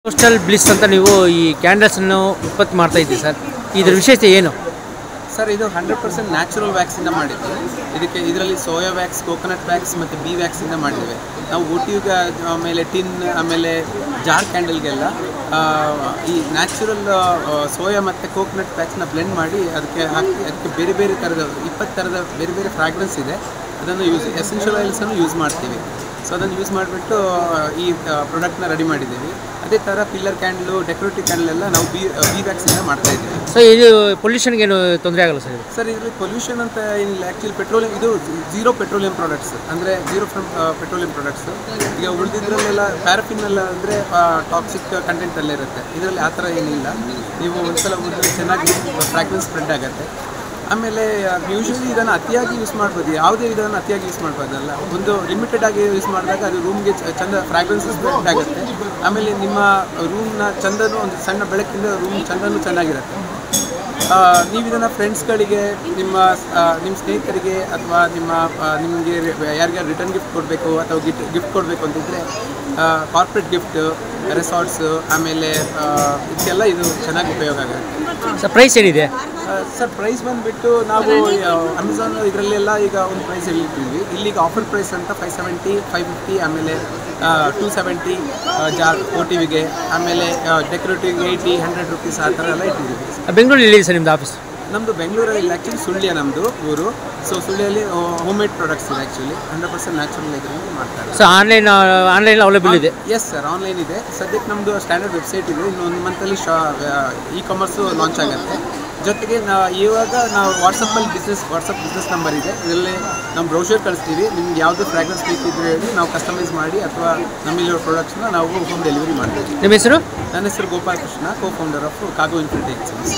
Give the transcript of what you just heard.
Coastal bliss ಅಂತ ನೀವು ಈ ಕ್ಯಾಂಡಲ್ಸ್ ಅನ್ನು ಉತ್ಪತ್ತಿ ಮಾಡ್ತಾ ಇದ್ದೀವಿ ಸರ್. ಇದರ ವಿಶೇಷತೆ ಏನು ಸರ್? ಇದು 100% ನ್ಯಾಚುರಲ್ ವ್ಯಾಕ್ಸಿಂದ ಮಾಡಿದ್ವಿ. ಇದರಲ್ಲಿ ಸೋಯಾ ವ್ಯಾಕ್ಸ್, ಕೋಕೋನಟ್ ವ್ಯಾಕ್ಸ್ ಮತ್ತು ಬಿ ವ್ಯಾಕ್ಸಿಂದ ಮಾಡಿದ್ದೇವೆ ನಾವು. ಓಟಿಗೆ ಆಮೇಲೆ ಟಿನ್ ಆಮೇಲೆ ಜಾರ್ ಕ್ಯಾಂಡಲ್ಗೆಲ್ಲ ಈ ನ್ಯಾಚುರಲ್ ಸೋಯಾ ಮತ್ತು ಕೋಕೋನಟ್ ವ್ಯಾಕ್ಸ್ನ ಬ್ಲೆಂಡ್ ಮಾಡಿ ಅದಕ್ಕೆ ಹಾಕಿ ಅದಕ್ಕೆ ಬೇರೆ ಬೇರೆ ಥರದ 20 ಥರದ ಬೇರೆ ಬೇರೆ ಫ್ರಾಗ್ರೆನ್ಸ್ ಇದೆ. ಅದನ್ನು ಎಸೆನ್ಷಿಯಲ್ ಆಯಿಲ್ಸನ್ನು ಯೂಸ್ ಮಾಡ್ತೀವಿ. ಸೊ ಅದನ್ನು ಯೂಸ್ ಮಾಡಿಬಿಟ್ಟು ಈ ಪ್ರಾಡಕ್ಟ್ನ ರೆಡಿ ಮಾಡಿದ್ದೀವಿ. ಅದೇ ಥರ ಪಿಲ್ಲರ್ ಕ್ಯಾಂಡಲು, ಡೆಕೋರೇಟಿವ್ ಕ್ಯಾಂಡಲ್ ಎಲ್ಲ ನಾವು ಬಿ ವ್ಯಾಕ್ಸಿಂದ ಮಾಡ್ತಾಯಿದ್ದೀವಿ. ಸೊ ಇದು ಪೊಲ್ಯೂಷನ್ಗೆ ಏನು ತೊಂದರೆ ಆಗಲ್ಲ ಸರ್? ಸರ್ ಇದರಲ್ಲಿ ಪೊಲ್ಯೂಷನ್ ಅಂತ ಏನಿಲ್ಲ. ಆ್ಯಕ್ಚುಲಿ ಪೆಟ್ರೋಲಿಯಂ ಇದು ಝೀರೋ ಪೆಟ್ರೋಲಿಯಂ ಪ್ರಾಡಕ್ಟ್ಸ್, ಅಂದರೆ ಝೀರೋ ಫ್ರಮ್ ಪೆಟ್ರೋಲಿಯಂ ಪ್ರಾಡಕ್ಟ್ಸು. ಈಗ ಉಳಿದಿದ್ರಲ್ಲೆಲ್ಲ ಪ್ಯಾರಫಿನೆಲ್ಲ ಅಂದರೆ ಟಾಕ್ಸಿಕ್ ಕಂಟೆಂಟಲ್ಲೇ ಇರುತ್ತೆ. ಇದರಲ್ಲಿ ಆ ಥರ ಏನಿಲ್ಲ. ನೀವು ಒಂದ್ಸಲ ಉಳಿದ್ರೆ ಚೆನ್ನಾಗಿ ಫ್ರಾಗ್ರೆನ್ಸ್ ಸ್ಪ್ರೆಡ್ ಆಗುತ್ತೆ. ಆಮೇಲೆ ಯೂಶ್ವಲಿ ಇದನ್ನು ಅತಿಯಾಗಿ ಯೂಸ್ ಮಾಡ್ಬೋದು. ಯಾವುದೇ ಇದನ್ನು ಅತಿಯಾಗಿ ಯೂಸ್ ಮಾಡ್ಬೋದಲ್ಲ. ಒಂದು ಲಿಮಿಟೆಡ್ ಆಗಿ ಯೂಸ್ ಮಾಡಿದಾಗ ಅದು ರೂಮ್ಗೆ ಚಂದ ಫ್ರಾಗ್ರೆನ್ಸ್ ಸ್ಪ್ರೆಡ್ ಆಗುತ್ತೆ. ಆಮೇಲೆ ನಿಮ್ಮ ರೂಮ್ನ ಚಂದನೂ ಒಂದು ಸಣ್ಣ ಬೆಳಕಿಂದ ರೂಮ್ ಚಂದನೂ ಚೆನ್ನಾಗಿರುತ್ತೆ. ನೀವು ಇದನ್ನು ಫ್ರೆಂಡ್ಸ್ಗಳಿಗೆ, ನಿಮ್ಮ ಸ್ನೇಹಿತರಿಗೆ ಅಥವಾ ನಿಮಗೆ ಯಾರಿಗಾರು ರಿಟರ್ನ್ ಗಿಫ್ಟ್ ಕೊಡಬೇಕು ಅಥವಾ ಗಿಫ್ಟ್ ಕೊಡಬೇಕು ಅಂತಿದ್ದರೆ ಕಾರ್ಪೊರೇಟ್ ಗಿಫ್ಟ್, ರೆಸಾರ್ಟ್ಸು, ಆಮೇಲೆ ಇದಕ್ಕೆಲ್ಲ ಇದು ಚೆನ್ನಾಗಿ ಉಪಯೋಗ ಆಗುತ್ತೆ. ಸರ್ ಪ್ರೈಸ್ ಏನಿದೆ? ಸರ್ ಪ್ರೈಸ್ ಬಂದುಬಿಟ್ಟು ನಾವು ಅಮೆಝಾನ್ ಇದರಲ್ಲೆಲ್ಲ ಈಗ ಒಂದು ಪ್ರೈಸ್ ಹೇಳಿರ್ತೀವಿ. ಇಲ್ಲಿಗ ಆಫರ್ ಪ್ರೈಸ್ ಅಂತ 570, 550, ಆಮೇಲೆ 270 ಜಾರ್ OTVಗೆ, ಆಮೇಲೆ ಡೆಕೋರೇಟಿವ್ಗೆ 80, 100 ರುಪೀಸ್ ಆ ಥರ ಎಲ್ಲ ಇಟ್ಟಿದ್ದೀವಿ. ಬೆಂಗಳೂರಲ್ಲಿ ಎಲ್ಲಿದೆ ಸರ್ ನಿಮ್ಮದು ಆಫೀಸ್? ನಮ್ಮದು ಬೆಂಗಳೂರಲ್ಲಿ ಆ್ಯಕ್ಚುಲಿ ಸುಳ್ಯ ನಮ್ಮದು ಊರು. ಸೊ ಸುಳ್ಯಲ್ಲಿ ಹೋಮ್ ಮೇಡ್ ಪ್ರಾಡಕ್ಟ್ಸ್ ಇದೆ. ಆ್ಯಕ್ಚುಲಿ 100% ನ್ಯಾಚುರಲ್ ಇದರಲ್ಲಿ ಮಾಡ್ತಾರೆ. ಸೊ ಆನ್ಲೈನ್ ಅವೈಲೇಬಲ್ ಇದೆ? ಎಸ್ ಸರ್, ಆನ್ಲೈನ್ ಇದೆ. ಸದ್ಯಕ್ಕೆ ನಮ್ಮದು ಸ್ಟ್ಯಾಂಡರ್ಡ್ ವೆಬ್ಸೈಟ್ ಇದೆ. ಇನ್ನೊಂದು ಮಂತಲ್ಲಿ ಇ-ಕಾಮರ್ಸು ಲಾಂಚ್ ಆಗುತ್ತೆ. ಜೊತೆಗೆ ಇವಾಗ ನಾವು ವಾಟ್ಸಪ್ ಬಿಸ್ನೆಸ್ ನಂಬರ್ ಇದೆ. ಇದರಲ್ಲಿ ನಮ್ಮ ಬ್ರೌಷರ್ ಕಳಿಸ್ತೀವಿ. ನಿಮ್ಗೆ ಯಾವುದು ಫ್ರಾಗ್ರೆನ್ಸ್ ಬೇಕಿದ್ರೆ ಹೇಳಿ, ನಾವು ಕಸ್ಟಮೈಸ್ ಮಾಡಿ ಅಥವಾ ನಮ್ಮಲ್ಲಿರೋ ಪ್ರಾಡಕ್ಟ್ಸ್ನ ನಾವು ಹೋಮ್ ಡೆಲಿವರಿ ಮಾಡ್ತೀವಿ. ನಿಮ್ಮ ಹೆಸರು? ನನ್ನ ಹೆಸರು Gopal Krishna, co founder of ಕಾಗೋ ಇನ್ಫಿನಿಟಿ ಎಕ್ಸ್ಚೇಂಜ್.